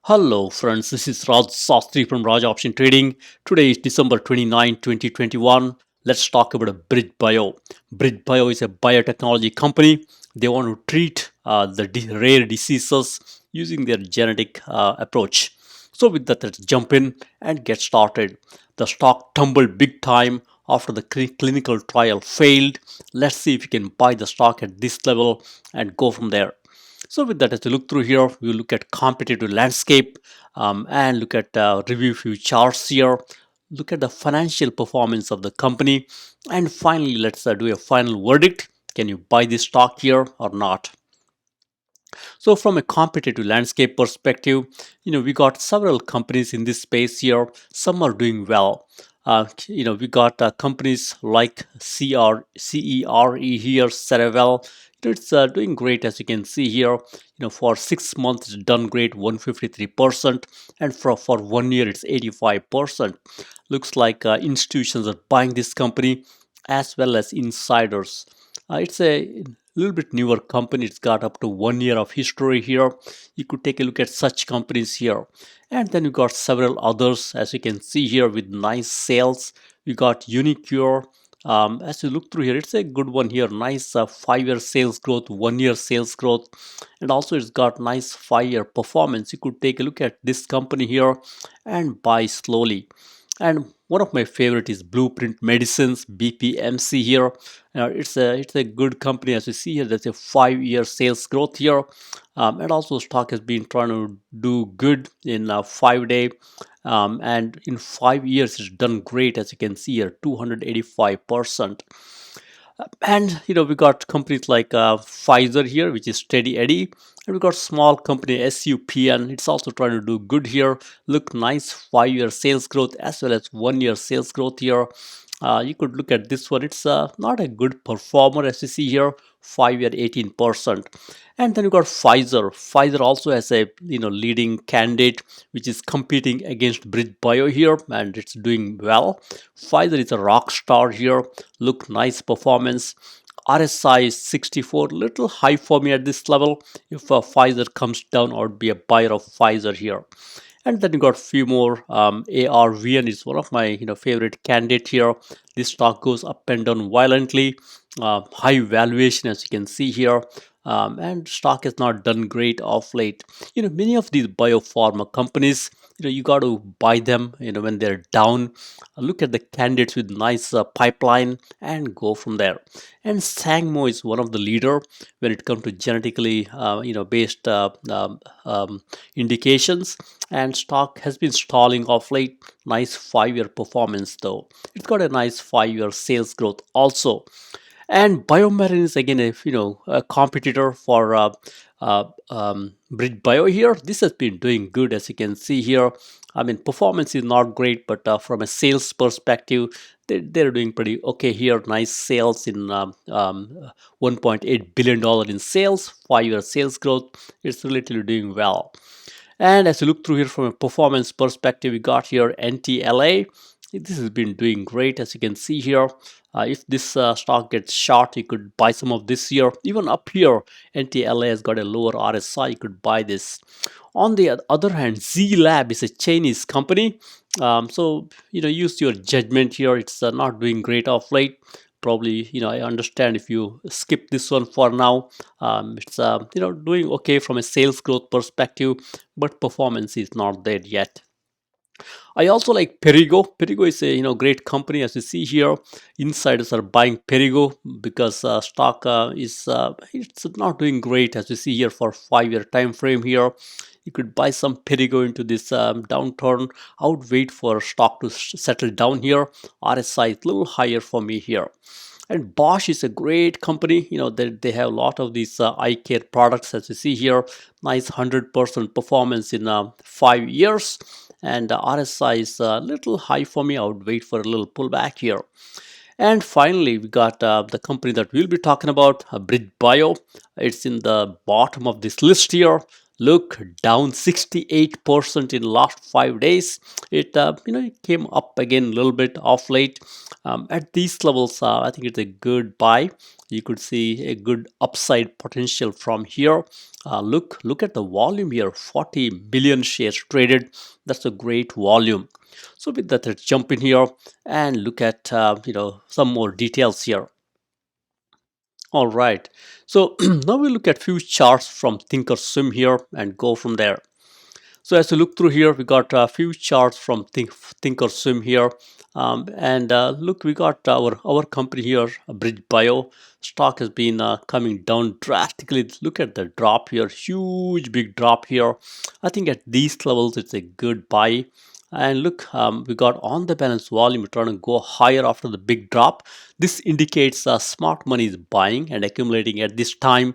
Hello friends, this is Raj Sastri from Raj Option Trading. Today is December 29, 2021. Let's talk about a BridgeBio. BridgeBio is a biotechnology company. They want to treat the rare diseases using their genetic approach. So with that, let's jump in and get started. The stock tumbled big time after the clinical trial failed. Let's see if you can buy the stock at this level and go from there. So with that, as we look through here, we look at competitive landscape and look at review few charts here. Look at the financial performance of the company, and finally, let's do a final verdict. Can you buy this stock here or not? So from a competitive landscape perspective, we got several companies in this space here. Some are doing well. We got companies like CERE here, Cerevel. It's doing great, as you can see here. For 6 months it's done great, 153%, and for 1 year it's 85%. Looks like institutions are buying this company as well as insiders. It's a little bit newer company. It's got up to 1 year of history here. You could take a look at such companies here. And then you got several others, as you can see here, with nice sales. We got Unicure. As you look through here, it's a good one here. Nice 5 year sales growth, 1 year sales growth, and also it's got nice 5 year performance. You could take a look at this company here and buy slowly. And one of my favorite is Blueprint Medicines, BPMC here. It's a good company. As you see here, there's a 5 year sales growth here, and also stock has been trying to do good in 5 day, and in 5 years it's done great, as you can see here, 285%. And we got companies like Pfizer here, which is Steady Eddie, and we got small company SUPN. It's also trying to do good here. Look nice 5 year sales growth as well as 1 year sales growth here. You could look at this one. It's not a good performer, as you see here. 5 year 18%. And then you got Pfizer. Pfizer also has a leading candidate which is competing against BridgeBio here, and it's doing well. Pfizer is a rock star here. Look nice performance. RSI is 64, little high for me at this level. If Pfizer comes down, I would be a buyer of Pfizer here. And then you got few more. ARVN is one of my favorite candidate here. This stock goes up and down violently. High valuation, as you can see here. And stock has not done great of late. Many of these biopharma companies, you got to buy them when they're down. Look at the candidates with nice pipeline and go from there. And Sangmo is one of the leader when it comes to genetically based indications, and stock has been stalling of late. Nice 5 year performance though. It's got a nice 5 year sales growth also. And BioMarine is again a competitor for BridgeBio here. This has been doing good, as you can see here. I mean, performance is not great, but from a sales perspective, they're doing pretty okay here. Nice sales in $1.8 billion in sales, 5 year sales growth. It's relatively doing well. And as you look through here from a performance perspective, we got here NTLA. This has been doing great, as you can see here. If this stock gets short, you could buy some of this here. Even up here, NTLA has got a lower RSI. You could buy this. On the other hand, Z Lab is a Chinese company. So use your judgment here. It's not doing great of late. Probably I understand if you skip this one for now. It's doing okay from a sales growth perspective, but performance is not there yet. I also like Perigo. Perigo is a great company, as you see here. Insiders are buying Perigo because stock is it's not doing great, as you see here, for 5 year time frame here. You could buy some Perigo into this downturn. I would wait for stock to settle down here. RSI is a little higher for me here. And Bosch is a great company. They have a lot of these eye care products, as you see here. Nice 100% performance in 5 years. And RSI is a little high for me. I would wait for a little pullback here. And finally, we got the company that we'll be talking about, BridgeBio. It's in the bottom of this list here. Look, down 68% in last 5 days. It came up again a little bit off late. At these levels, I think it's a good buy. You could see a good upside potential from here. Look at the volume here, 40 billion shares traded. That's a great volume. So with that, let's jump in here and look at some more details here. All right. So now we look at few charts from Thinkorswim here and go from there. So as you look through here, we got a few charts from Thinkorswim here, and look, we got our company here, BridgeBio. Stock has been coming down drastically. Look at the drop here, huge big drop here. I think at these levels, it's a good buy. And look, we got on the balance volume trying to go higher after the big drop. This indicates smart money is buying and accumulating at this time,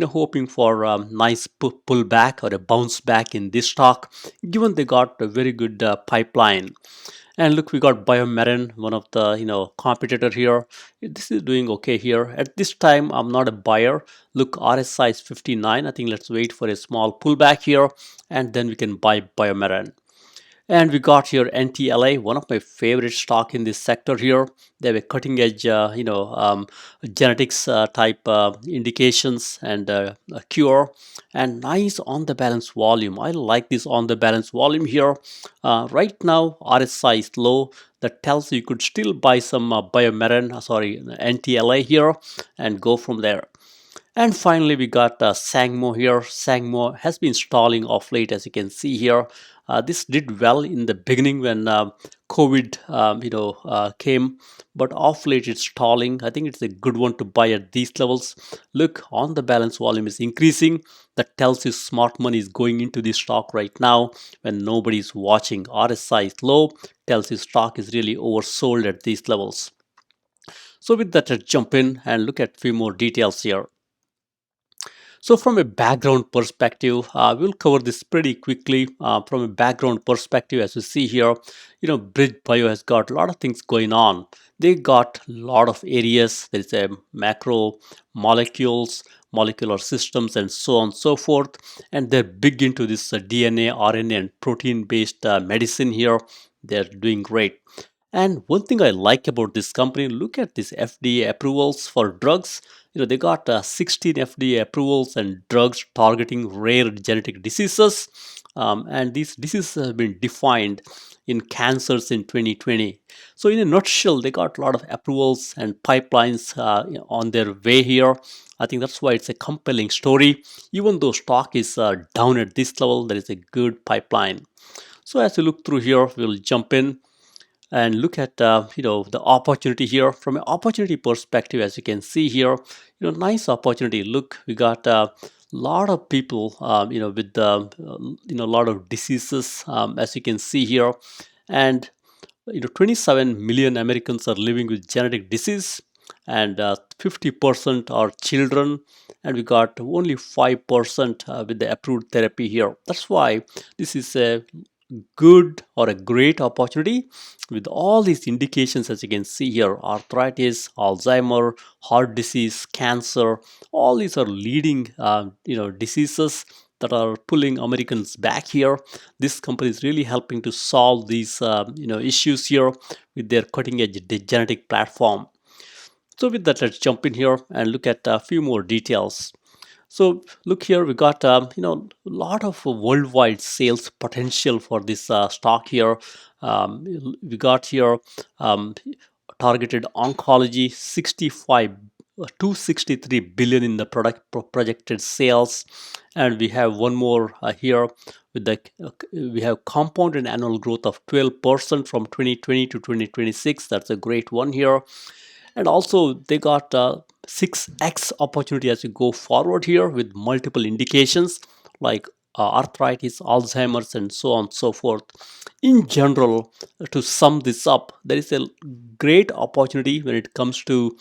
hoping for a nice pullback or a bounce back in this stock, given they got a very good pipeline. And look, we got BMRN, one of the competitor here. This is doing okay here. At this time, I'm not a buyer. Look, RSI is 59. I think let's wait for a small pullback here, and then we can buy BMRN. And we got here NTLA, one of my favorite stock in this sector here. They have a cutting edge, genetics type indications and a cure, and nice on the balance volume. I like this on the balance volume here. Right now, RSI is low. That tells you could still buy some NTLA here and go from there. And finally, we got Sangmo here. Sangmo has been stalling off late, as you can see here. This did well in the beginning when COVID, came, but off late it's stalling. I think it's a good one to buy at these levels. Look, on the balance volume is increasing. That tells you smart money is going into this stock right now when nobody is watching. RSI is low, tells you stock is really oversold at these levels. So with that, let's jump in and look at a few more details here. So from a background perspective, we'll cover this pretty quickly. From a background perspective, as you see here, BridgeBio has got a lot of things going on. They got a lot of areas. There's a macro molecules, molecular systems, and so on and so forth. And they're big into this DNA, RNA, and protein-based medicine here. They're doing great. And one thing I like about this company, look at these FDA approvals for drugs. They got 16 FDA approvals and drugs targeting rare genetic diseases. And these diseases have been defined in cancers in 2020. So in a nutshell, they got a lot of approvals and pipelines on their way here. I think that's why it's a compelling story. Even though stock is down at this level, there is a good pipeline. So as we look through here, we'll jump in and look at the opportunity here from an opportunity perspective. As you can see here, nice opportunity. Look, we got a lot of people with a lot of diseases, as you can see here. And 27 million Americans are living with genetic disease, and 50% are children, and we got only 5% with the approved therapy here. That's why this is a good or a great opportunity with all these indications. As you can see here, arthritis, Alzheimer, heart disease, cancer, all these are leading diseases that are pulling Americans back here. This company is really helping to solve these issues here with their cutting edge genetic platform. So with that, let's jump in here and look at a few more details. So look here, we got a lot of worldwide sales potential for this stock here. We got here targeted oncology, 263 billion in the projected sales, and we have one more here with the we have compounded annual growth of 12% from 2020 to 2026. That's a great one here. And also they got 6x opportunity as you go forward here with multiple indications like arthritis, Alzheimer's, and so on and so forth. In general, to sum this up, there is a great opportunity when it comes to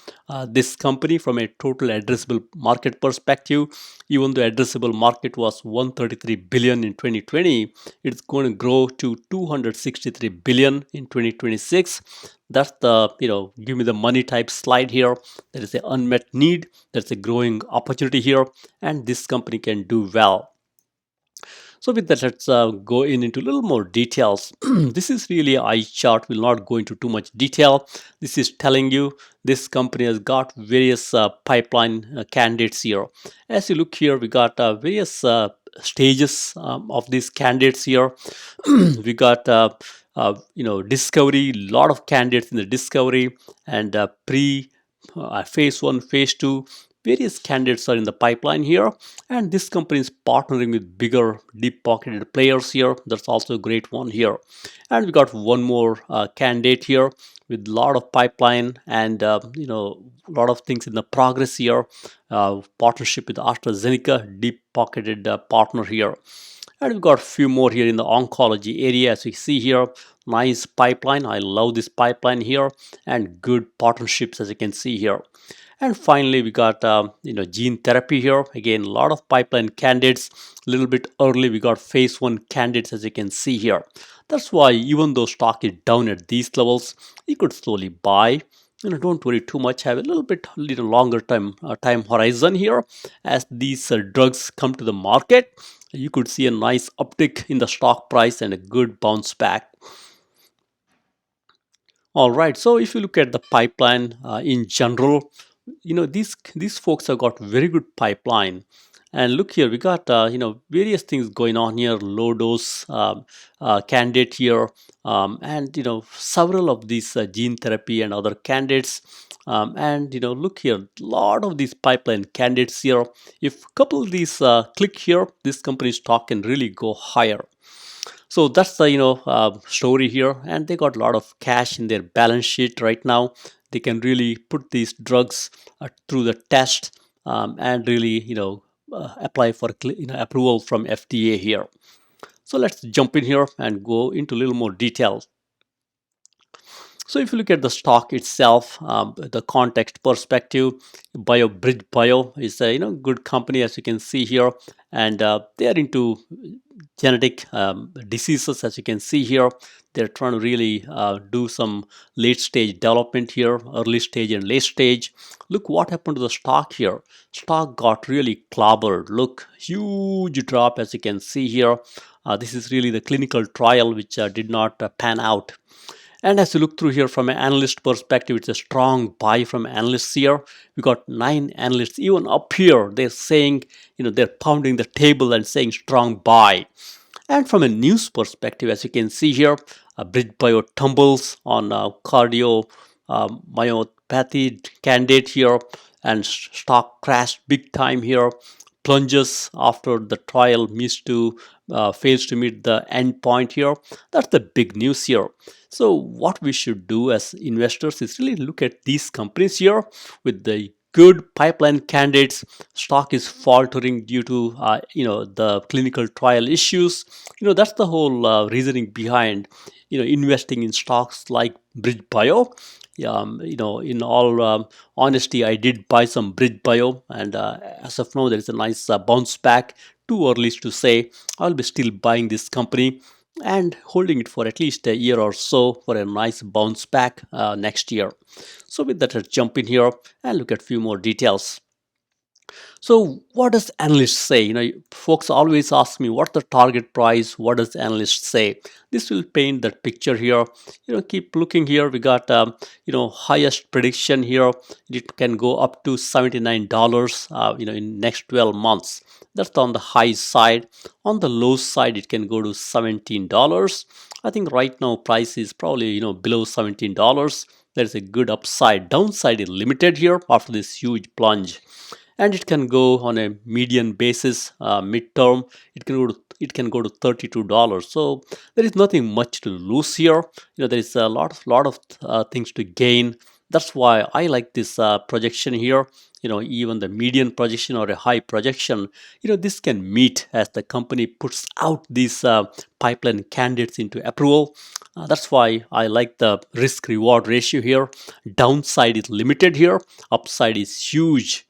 this company from a total addressable market perspective. Even though addressable market was 133 billion in 2020, it's going to grow to 263 billion in 2026. That's the give me the money type slide here. There is an unmet need, there's a growing opportunity here, and this company can do well. So with that, let's go into a little more details. This is really eye chart. Will not go into too much detail. This is telling you this company has got various pipeline candidates here. As you look here, we got various stages of these candidates here. We got discovery, lot of candidates in the discovery and pre phase one, phase two. Various candidates are in the pipeline here, and this company is partnering with bigger, deep-pocketed players here. That's also a great one here. And we got one more candidate here with a lot of pipeline and a lot of things in the progress here. Partnership with AstraZeneca, deep-pocketed partner here. And we've got a few more here in the oncology area. As we see here, nice pipeline. I love this pipeline here, and good partnerships, as you can see here. And finally, we got gene therapy here. Again, a lot of pipeline candidates. A little bit early, we got phase one candidates, as you can see here. That's why even though stock is down at these levels, you could slowly buy. Don't worry too much. Have a little longer time horizon here. As these drugs come to the market, you could see a nice uptick in the stock price and a good bounce back. All right. So if you look at the pipeline in general, these folks have got very good pipeline. And look here, we got various things going on here. Low dose candidate here, and several of these gene therapy and other candidates. And look here, lot of these pipeline candidates here. If couple these click here, this company stock can really go higher. So that's the story here, and they got a lot of cash in their balance sheet right now. They can really put these drugs through the test and really apply for approval from FDA here. So let's jump in here and go into a little more detail. So if you look at the stock itself, the context perspective, BridgeBio is a good company, as you can see here, and they are into genetic diseases, as you can see here. They're trying to really do some late stage development here, early stage and late stage. Look what happened to the stock here. Stock got really clobbered. Look, huge drop, as you can see here. This is really the clinical trial which did not pan out. And as you look through here from an analyst perspective, it's a strong buy from analysts here. We got 9 analysts even up here. They're saying, they're pounding the table and saying strong buy. And from a news perspective, as you can see here, BridgeBio tumbles on cardio myopathy candidate here, and stock crashed big time here. Plunges after the trial fails to meet the end point here. That's the big news here. So what we should do as investors is really look at these companies here with the good pipeline candidates. Stock is faltering due to the clinical trial issues. That's the whole reasoning behind investing in stocks like BridgeBio. In all honesty, I did buy some BridgeBio, and as of now, there is a nice bounce back. Too early to say. I'll be still buying this company and holding it for at least a year or so for a nice bounce back next year. So with that, let's jump in here and look at a few more details. So what does analysts say? Folks always ask me what the target price, what does analysts say? This will paint that picture here. Keep looking here. We got highest prediction here. It can go up to $79 in next 12 months. That's on the high side. On the low side, it can go to $17. I think right now price is probably below $17. There's a good upside. Downside is limited here after this huge plunge, and it can go on a median basis. Midterm, it can go to $32. So there is nothing much to lose here. There is a lot of things to gain. That's why I like this projection here. Even the median projection or a high projection, this can meet as the company puts out these pipeline candidates into approval. That's why I like the risk reward ratio here. Downside is limited here, upside is huge.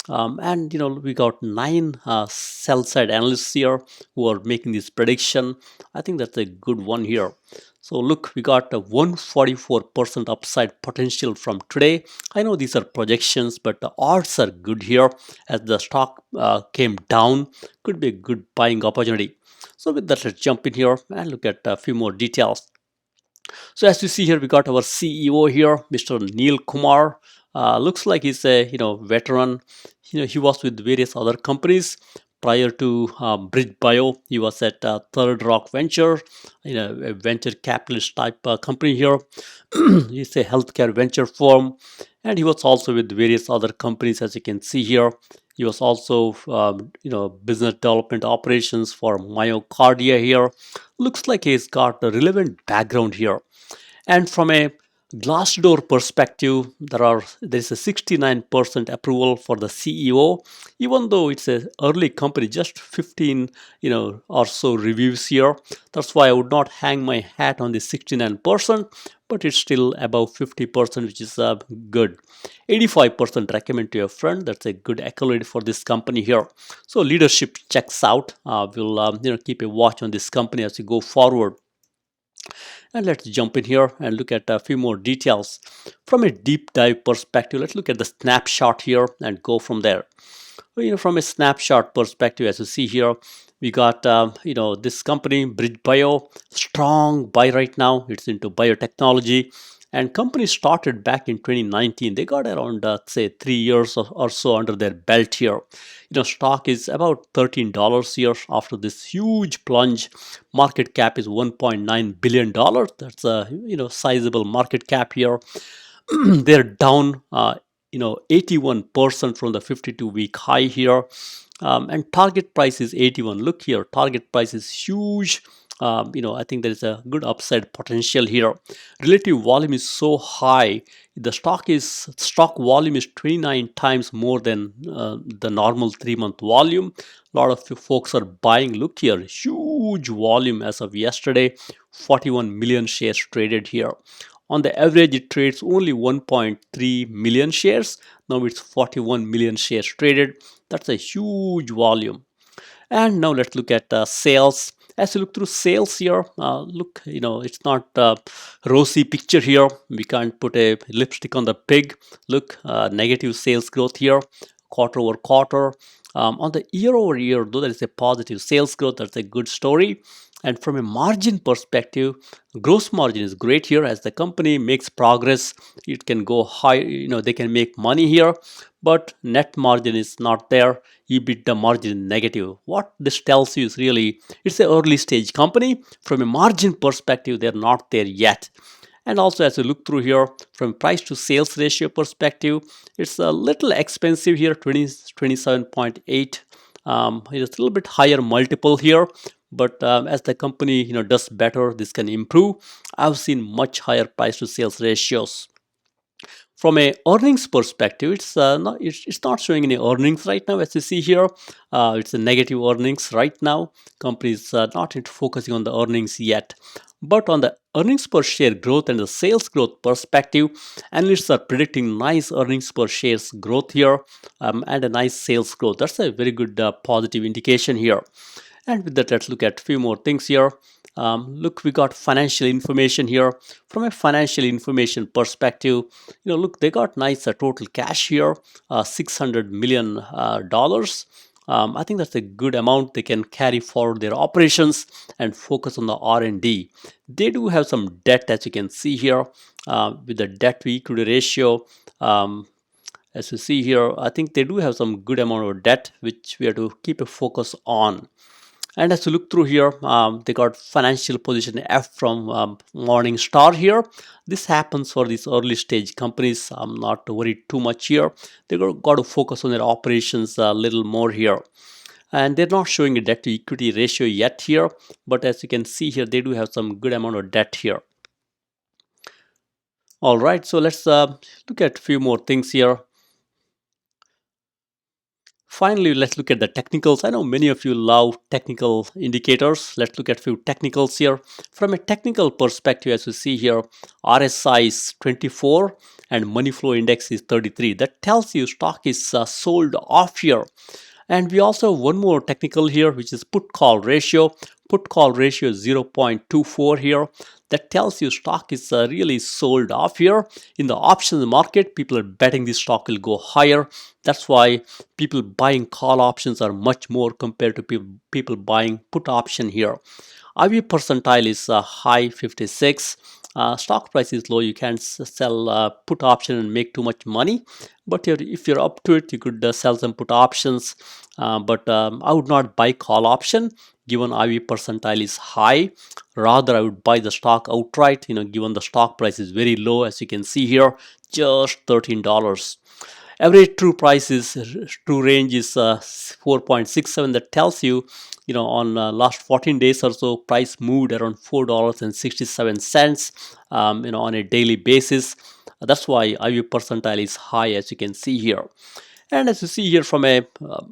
And we got 9 sell side analysts here who are making this prediction. I think that's a good one here. So look, we got a 144% upside potential from today. I know these are projections, but the odds are good here as the stock came down. Could be a good buying opportunity. So with that, let's jump in here and look at a few more details. So as you see here, we got our CEO here, Mr. Neil Kumar. Looks like he's a veteran. He was with various other companies prior to BridgeBio. He was at Third Rock Venture, a venture capitalist type company here. He's a healthcare venture firm, and he was also with various other companies, as you can see here. He was also, business development operations for Myocardia here. Looks like he's got a relevant background here. And from a Glassdoor perspective, there is a 69% approval for the CEO, even though it's an early company, just 15 or so reviews here. That's why I would not hang my hat on the 69%, but it's still above 50%, which is good. 85% recommend to your friend. That's a good accolade for this company here. So leadership checks out. We'll keep a watch on this company as we go forward. And let's jump in here and look at a few more details. From a deep dive perspective, let's look at the snapshot here and go from there. From a snapshot perspective, as you see here, we got this company BridgeBio, strong buy right now. It's into biotechnology, and company started back in 2019. They got around say 3 years or so under their belt here. Stock is about $13 here after this huge plunge. Market cap is $1.9 billion. That's a sizable market cap here. They're down 81% from the 52-week high here. And target price is 81. Look here, target price is huge. I think there is a good upside potential here. Relative volume is so high. The stock volume is 29 times more than the normal 3-month volume. A lot of folks are buying. Look here, huge volume as of yesterday. 41 million shares traded here. On the average, it trades only 1.3 million shares. Now it's 41 million shares traded. That's a huge volume. And now let's look at sales. As you look through sales here, it's not a rosy picture here. We can't put a lipstick on the pig. Look, negative sales growth here, quarter over quarter. On the year over year, though, there is a positive sales growth. That's a good story. And from a margin perspective, gross margin is great here. As the company makes progress, it can go high, they can make money here, but net margin is not there. EBITDA margin is negative. What this tells you is really it's an early stage company. From a margin perspective, they're not there yet. And also, as you look through here, from price to sales ratio perspective, it's a little expensive here, 27.8. It's a little bit higher multiple here, but as the company does better, this can improve. I've seen much higher price to sales ratios. From a earnings perspective, it's not showing any earnings right now. As you see here, it's a negative earnings right now. Company is not focusing on the earnings yet. But on the earnings per share growth and the sales growth perspective, analysts are predicting nice earnings per shares growth here and a nice sales growth. That's a very good positive indication here. And with that, let's look at a few more things here. Look, we got financial information here. From a financial information perspective, look, they got nice total cash here, $600 million. I think that's a good amount. They can carry forward their operations and focus on the R&D. They do have some debt, as you can see here, with the debt to equity ratio. As you see here, I think they do have some good amount of debt, which we have to keep a focus on. And as you look through here, they got financial position F from Morningstar here. This happens for these early stage companies. I'm not worried too much here. They got to focus on their operations a little more here. And they're not showing a debt to equity ratio yet here. But as you can see here, they do have some good amount of debt here. All right, so let's look at a few more things here. Finally, let's look at the technicals. I know many of you love technical indicators. Let's look at a few technicals here. From a technical perspective, as you see here, RSI is 24 and money flow index is 33. That tells you stock is sold off here. And we also have one more technical here, which is put call ratio. Put call ratio is 0.24 here. That tells you stock is really sold off here. In the options market, people are betting this stock will go higher. That's why people buying call options are much more compared to people buying put option here. IV percentile is high 56. Stock price is low. You can't sell put option and make too much money. But if you're up to it, you could sell some put options. But I would not buy call option given IV percentile is high. Rather, I would buy the stock outright. Given the stock price is very low, as you can see here, just $13. Average true price is true range is 4.67. That tells you, on last 14 days or so, price moved around $4.67, on a daily basis. That's why IV percentile is high, as you can see here. And as you see here, from a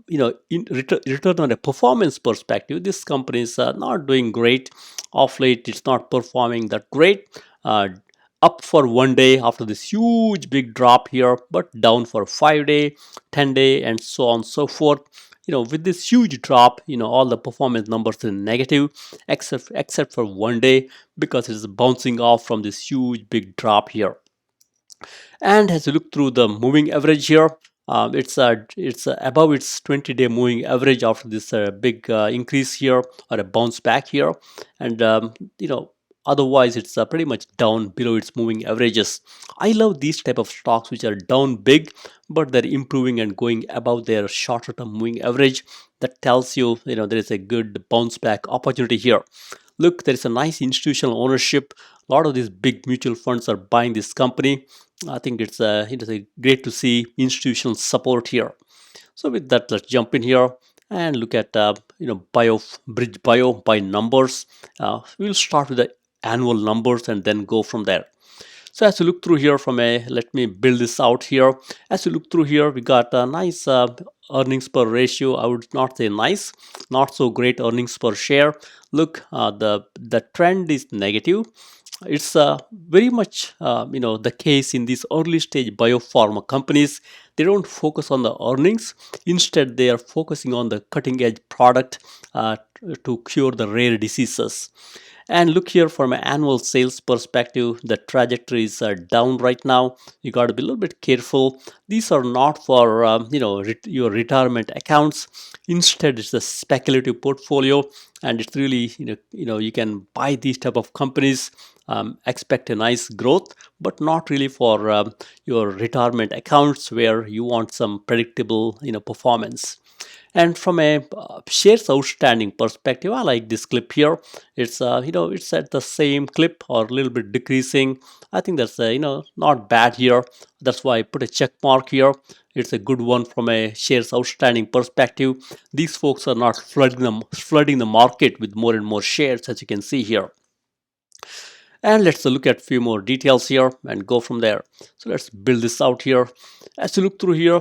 return on a performance perspective, this company is not doing great. Off late, it's not performing that great. Up for 1 day after this huge big drop here, but down for 5 day, 10 day, and so on and so forth. With this huge drop, all the performance numbers are negative, except for 1 day, because it's bouncing off from this huge big drop here. And as you look through the moving average here, it's above its 20-day moving average after this big increase here, or a bounce back here. And otherwise it's pretty much down below its moving averages. I love these type of stocks which are down big, but they're improving and going above their shorter term moving average. That tells you, there is a good bounce back opportunity here. Look, there is a nice institutional ownership. A lot of these big mutual funds are buying this company. I think it's great to see institutional support here. So with that, let's jump in here and look at BridgeBio by numbers. We'll start with the annual numbers and then go from there. So as you look through here let me build this out here. As you look through here, we got a nice earnings per ratio. I would not say nice, not so great earnings per share. Look, the trend is negative. It's very much the case in these early stage biopharma companies. They don't focus on the earnings. Instead, they are focusing on the cutting edge product to cure the rare diseases. And look here, from an annual sales perspective, the trajectories are down right now. You got to be a little bit careful. These are not for your retirement accounts. Instead, it's a speculative portfolio, and it's really you can buy these type of companies, expect a nice growth, but not really for your retirement accounts where you want some predictable performance. And from a shares outstanding perspective, I like this clip here. It's it's at the same clip or a little bit decreasing. I think that's not bad here. That's why I put a check mark here. It's a good one from a shares outstanding perspective. These folks are not flooding the market with more and more shares, as you can see here. And let's look at a few more details here and go from there. So let's build this out here. As you look through here,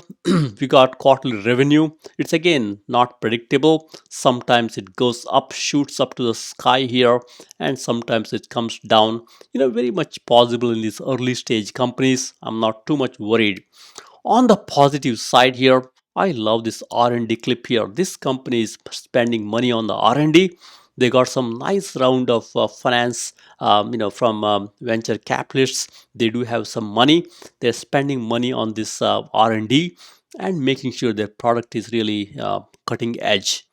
we got quarterly revenue. It's again not predictable. Sometimes it goes up, shoots up to the sky here, and sometimes it comes down. Very much possible in these early stage companies. I'm not too much worried. On the positive side here, I love this R&D clip here. This company is spending money on the R&D. They got some nice round of finance, from venture capitalists. They do have some money. They're spending money on this R&D and making sure their product is really cutting edge.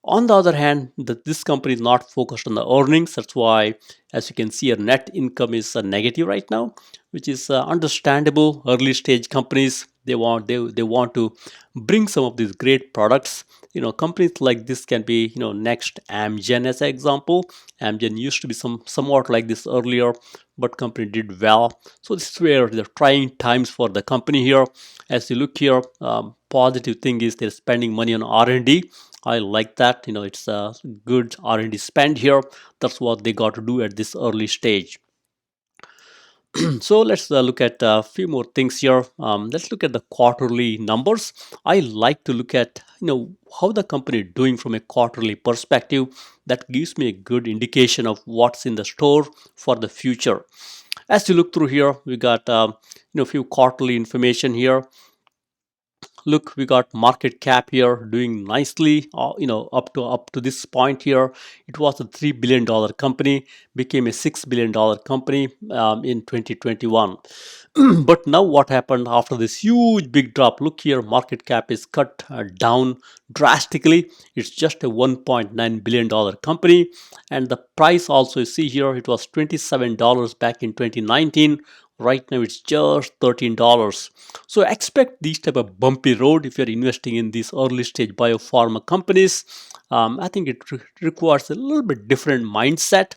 On the other hand, this company is not focused on the earnings. That's why, as you can see, our net income is negative right now, which is understandable. Early stage companies, they want to bring some of these great products. Companies like this can be next Amgen as an example. Amgen used to be somewhat like this earlier, but company did well. So this is where the trying times for the company here. As you look here, positive thing is they're spending money on R&D. I like that. It's a good R&D spend here. That's what they got to do at this early stage. So let's look at a few more things here. Let's look at the quarterly numbers. I like to look at how the company is doing from a quarterly perspective. That gives me a good indication of what's in the store for the future. As you look through here, we got a few quarterly information here. Look, we got market cap here doing nicely. Up to this point here, it was a $3 billion company, became a $6 billion company in 2021. But now what happened after this huge big drop? Look here, market cap is cut down drastically. It's just a $1.9 billion company, and the price also, you see here, it was $27 back in 2019. Right now it's just $13. So expect these type of bumpy road if you're investing in these early stage biopharma companies. I think it requires a little bit different mindset.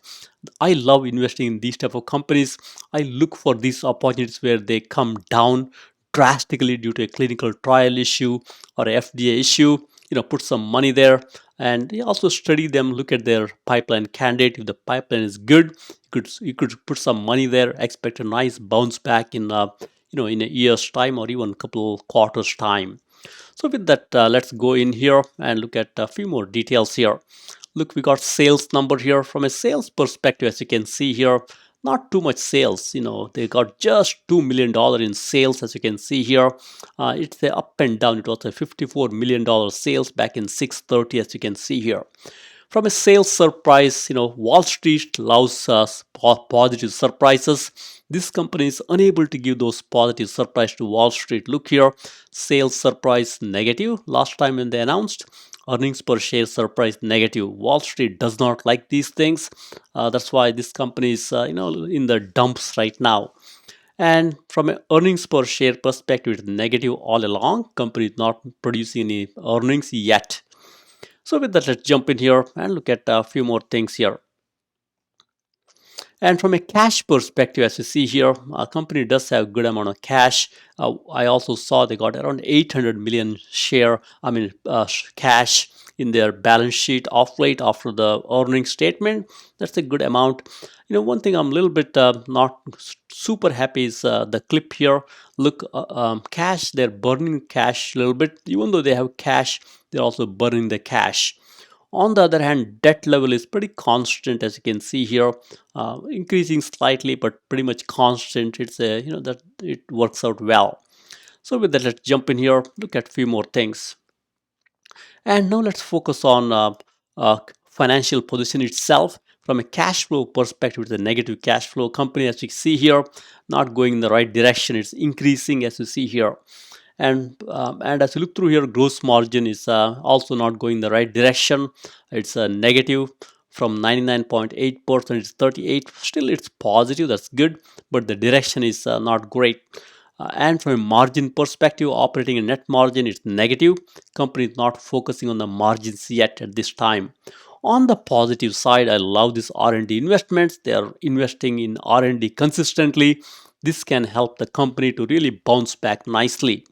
I love investing in these type of companies. I look for these opportunities where they come down drastically due to a clinical trial issue or a FDA issue. Put some money there, and you also study them. Look at their pipeline candidate. If the pipeline is good, you could put some money there. Expect a nice bounce back in a year's time or even a couple quarters time. So with that, let's go in here and look at a few more details here. Look, we got sales number here. From a sales perspective, as you can see here, not too much sales. They got just $2 million in sales, as you can see here. It's a up and down. It was a $54 million sales back in 630, as you can see here. From a sales surprise, Wall Street loves positive surprises. This company is unable to give those positive surprise to Wall Street. Look here, sales surprise negative last time when they announced. Earnings per share surprise negative. Wall Street does not like these things. That's why this company is in the dumps right now. And from an earnings per share perspective, it's negative all along. Company is not producing any earnings yet. So with that, let's jump in here and look at a few more things here. And from a cash perspective, as you see here, a company does have a good amount of cash. I also saw they got around 800 million cash in their balance sheet off late after the earnings statement. That's a good amount. One thing I'm a little bit not super happy is the clip here. Look, cash, they're burning cash a little bit. Even though they have cash, they're also burning the cash. On the other hand, debt level is pretty constant, as you can see here, increasing slightly, but pretty much constant. It's that it works out well. So with that, let's jump in here, look at a few more things. And now let's focus on financial position itself. From a cash flow perspective, it's a negative cash flow company, as you see here, not going in the right direction. It's increasing, as you see here. And as you look through here, gross margin is also not going the right direction. It's a negative from 99.8%. It's 38. Still, it's positive. That's good, but the direction is not great. And from a margin perspective, operating a net margin is negative. Company is not focusing on the margins yet at this time. On the positive side, I love these R&D investments. They are investing in R&D consistently. This can help the company to really bounce back nicely.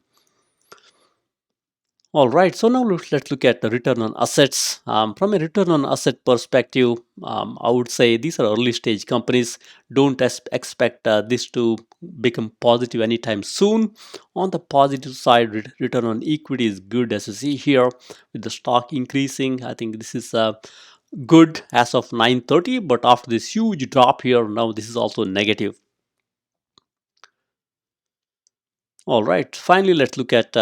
All right, so now let's look at the return on assets. From a return on asset perspective, I would say these are early stage companies. Don't expect this to become positive anytime soon. On the positive side, return on equity is good, as you see here, with the stock increasing. I think this is good as of 9:30, but after this huge drop here, now this is also negative. All right, finally, let's look at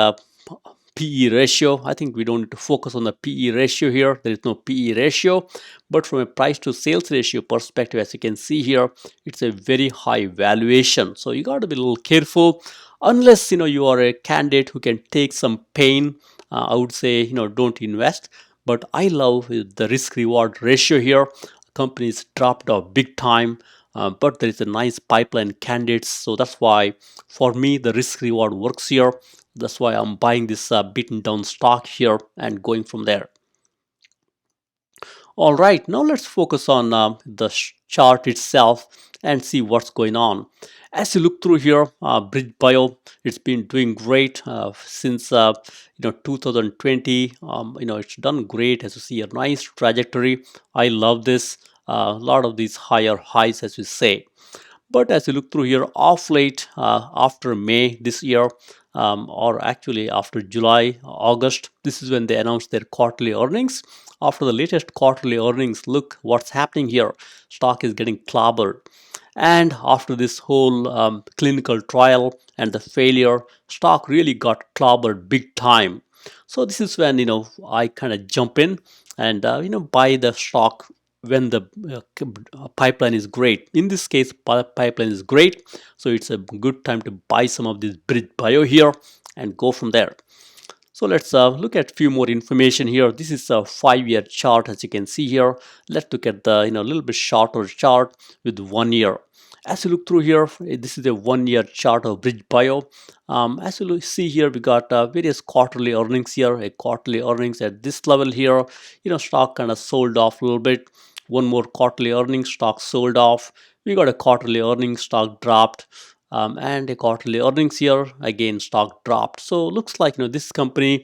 PE ratio. I think we don't need to focus on the PE ratio here. There is no PE ratio, but from a price to sales ratio perspective, as you can see here, it's a very high valuation. So you got to be a little careful. Unless you are a candidate who can take some pain, I would say don't invest. But I love the risk reward ratio here. Companies dropped off big time. But there is a nice pipeline candidates, so that's why for me the risk reward works here. That's why I'm buying this beaten down stock here and going from there. All right, now let's focus on the chart itself and see what's going on. As you look through here, BridgeBio, it's been doing great since 2020. It's done great. As you see, a nice trajectory. I love this. A lot of these higher highs, as we say. But as you look through here, off late, after May this year, or actually after July, August, this is when they announced their quarterly earnings. after the latest quarterly earnings, look what's happening here. Stock is getting clobbered. And after this whole clinical trial and the failure, stock really got clobbered big time. So this is when I kind of jump in and buy the stock when the pipeline is great. In this case, pipeline is great, so it's a good time to buy some of this BridgeBio here and go from there. So let's look at a few more information here. This is a 5-year chart, as you can see here. Let's look at the little bit shorter chart with 1 year. As you look through here, this is a 1-year chart of BridgeBio. As you see here, we got various quarterly earnings here. A quarterly earnings at this level here. Stock kind of sold off a little bit. One more quarterly earnings, stock sold off. We got a quarterly earnings, stock dropped. And a quarterly earnings here, again stock dropped. So looks like this company,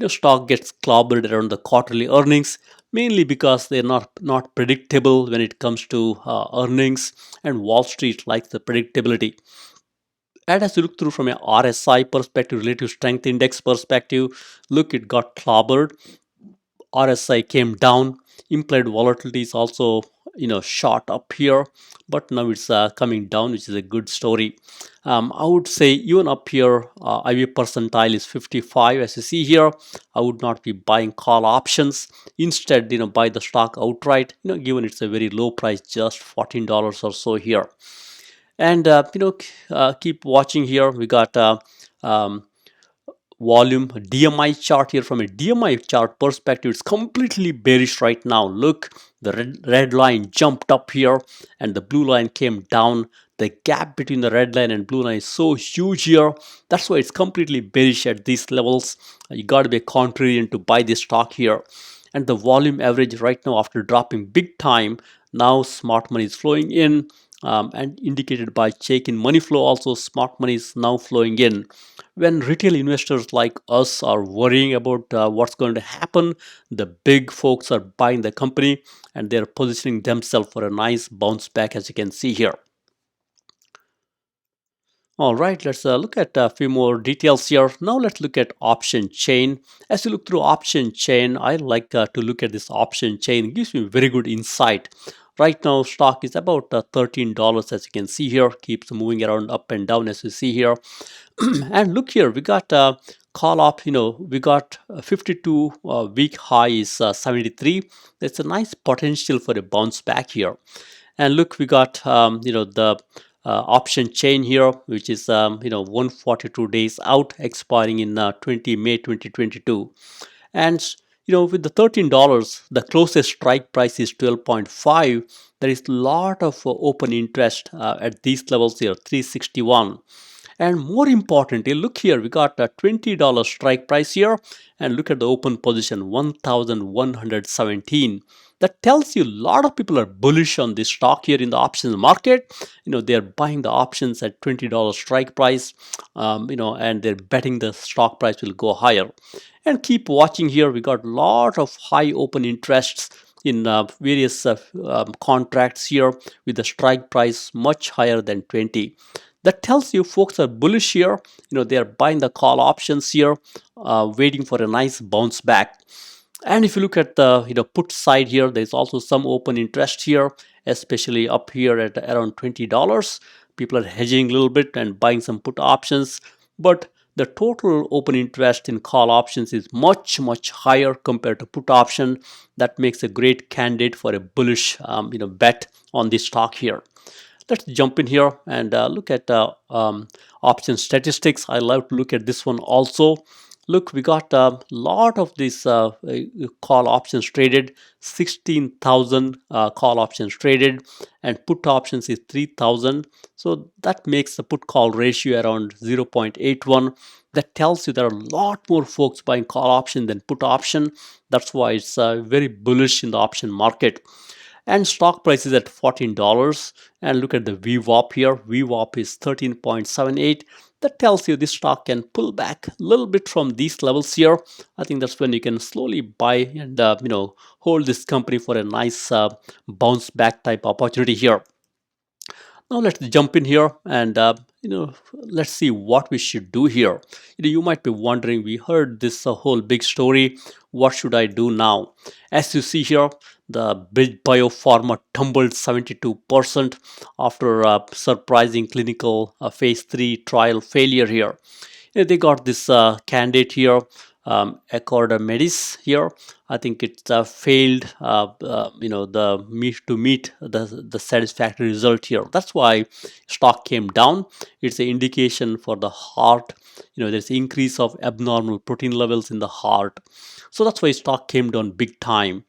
stock gets clobbered around the quarterly earnings, mainly because they're not predictable when it comes to earnings, and Wall Street likes the predictability. And as you look through from a RSI perspective, relative strength index perspective, look, it got clobbered. RSI came down. Implied volatility is also shot up here, but now it's coming down, which is a good story. I would say even up here, IV percentile is 55. As you see here, I would not be buying call options. Instead, buy the stock outright. Given it's a very low price, just $14 or so here. And keep watching here. We got volume DMI chart here. From a DMI chart perspective, it's completely bearish right now. Look, the red line jumped up here and the blue line came down. The gap between the red line and blue line is so huge here. That's why it's completely bearish at these levels. You got to be a contrarian to buy this stock here. And the volume average right now, after dropping big time, now smart money is flowing in, and indicated by check in money flow. Also, smart money is now flowing in. When retail investors like us are worrying about what's going to happen, the big folks are buying the company and they're positioning themselves for a nice bounce back, as you can see here. All right, let's look at a few more details here. Now let's look at option chain. As you look through option chain, I like to look at this option chain. It gives me very good insight. Right now, stock is about $13, as you can see here. Keeps moving around up and down, as you see here. And look here, we got call up. We got 52 week high is 73. That's a nice potential for a bounce back here. And look, we got the option chain here, which is 142 days out, expiring in 20 May 2022. And with the $13, the closest strike price is 12.5. There is a lot of open interest at these levels here, 361. And more importantly, look here, we got a $20 strike price here, and look at the open position, 1,117. That tells you a lot of people are bullish on this stock here in the options market. They're buying the options at $20 strike price, and they're betting the stock price will go higher. And keep watching here, we got a lot of high open interests in various contracts here with the strike price much higher than 20. That tells you folks are bullish here. They are buying the call options here, waiting for a nice bounce back. And if you look at the put side here, there's also some open interest here, especially up here at around $20. People are hedging a little bit and buying some put options, but the total open interest in call options is much higher compared to put option. That makes a great candidate for a bullish bet on this stock here. Let's jump in here and look at option statistics. I love to look at this one also. Look, we got a lot of these call options traded, 16,000 call options traded, and put options is 3,000. So that makes the put call ratio around 0.81. That tells you there are a lot more folks buying call option than put option. That's why it's very bullish in the option market. And stock price is at $14. And look at the VWAP here. VWAP is 13.78. That tells you this stock can pull back a little bit from these levels here. I think that's when you can slowly buy and hold this company for a nice bounce back type opportunity here. Now let's jump in here and let's see what we should do here. You might be wondering, we heard this whole big story. What should I do now? As you see here, the BridgeBio pharma tumbled 72% after a surprising clinical phase 3 trial failure here. They got this candidate here, Accordamedis here. I think it failed, to meet the satisfactory result here. That's why stock came down. It's an indication for the heart. There's increase of abnormal protein levels in the heart. So that's why stock came down big time.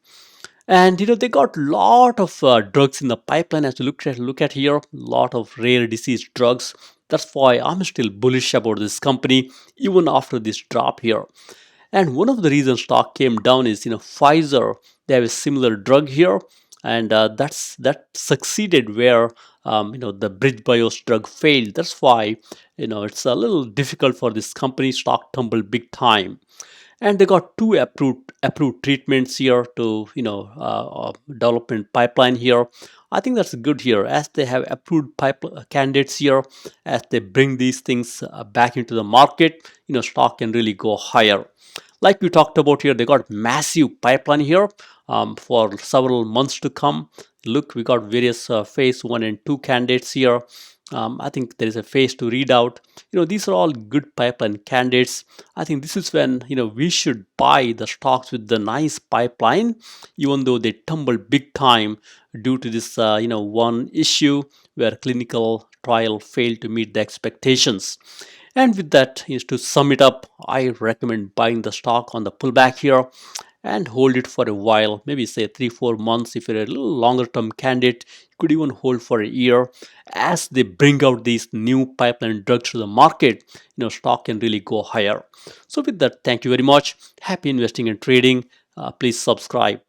And they got lot of drugs in the pipeline. As you look at here, lot of rare disease drugs. That's why I'm still bullish about this company even after this drop here. And one of the reasons stock came down is Pfizer. They have a similar drug here, and that succeeded where the BridgeBio's drug failed. That's why it's a little difficult for this company. Stock tumbled big time, and they got two approved treatments here to development pipeline here. I think that's good here, as they have approved candidates here. As they bring these things back into the market, stock can really go higher. Like we talked about here, they got massive pipeline here for several months to come. Look, we got various phase 1 and 2 candidates here. I think there is a phase 2 readout. These are all good pipeline candidates. I think this is when we should buy the stocks with the nice pipeline, even though they tumble big time due to this one issue where clinical trial failed to meet the expectations. And with that, is to sum it up, I recommend buying the stock on the pullback here and hold it for a while, maybe say 3-4 months. If you're a little longer term candidate, you could even hold for a year. As they bring out these new pipeline drugs to the market, stock can really go higher. So with that, thank you very much. Happy investing and trading. Please subscribe.